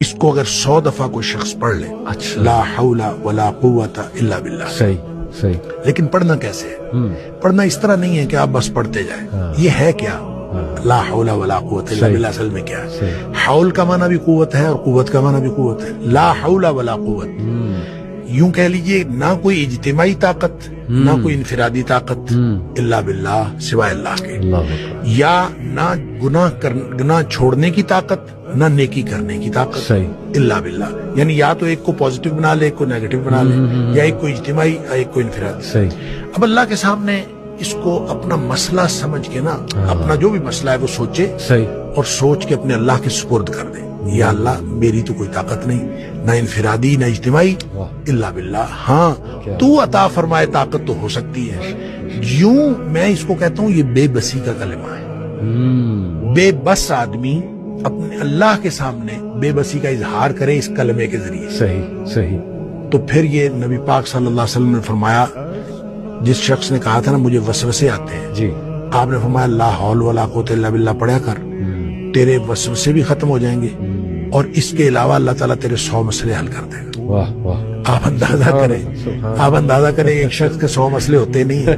इसको अगर 100 दफा कोई शख्स पढ़ ले, अच्छा। ला हौला वला कुव्वता इल्ला बिल्लाह, सही सही। लेकिन पढ़ना कैसे है? पढ़ना इस तरह नहीं है कि आप बस पढ़ते जाए। ये है क्या? ला हौला वला कुव्वता इल्ला बिल्लाह असल में क्या है? हौल का माना भी कुव्वत है और कुव्वत का माना भी कुव्वत है। ला हौला वला कुव्वत, यूं कह लीजिए ना कोई इज्तिमाई ताकत, ना कोई इनफिरादी ताकत, इल्ला बिल्लाह, सिवाय अल्लाह के। या ना गुनाह छोड़ने की ताकत, ना नेकी करने की ताकत, सही। इल्ला बिल्लाह, यानी या तो एक को पॉजिटिव बना ले, एक को नेगेटिव बना ले, या एक को इज्तिमाई, एक को इनफिरादी। सही। अब अल्लाह के सामने इसको अपना मसला समझ के ना, अपना जो भी मसला है वो सोचे, सही। और सोच के अपने अल्लाह के सुपुर्द कर दे। या अल्लाह, मेरी तो कोई ताकत नहीं, ना इनफिरादी ना इज्तिमाई, इल्ला बिल्लाह। हाँ, तू अता फरमाए ताकत तो हो सकती है। यूं मैं इसको कहता हूं, ये बेबसी का कलमा है। बेबस आदमी अपने अल्लाह के सामने बेबसी का इजहार करे इस कलमे के जरिए। सही सही। तो फिर ये नबी पाक सल्लल्लाहु अलैहि वसल्लम ने फरमाया, जिस शख्स ने कहा था ना मुझे वसवसे आते हैं जी, आपने फरमाया ला हौल वला कुव्वता इल्ला बिल्लाह पढ़ा कर, तेरे वसवसे भी खत्म हो जाएंगे और इसके अलावा अल्लाह ताला तेरे 100 मसले हल कर देगा। वाह वाह। आप अंदाजा करें, एक शख्स के 100 मसले होते नहीं है।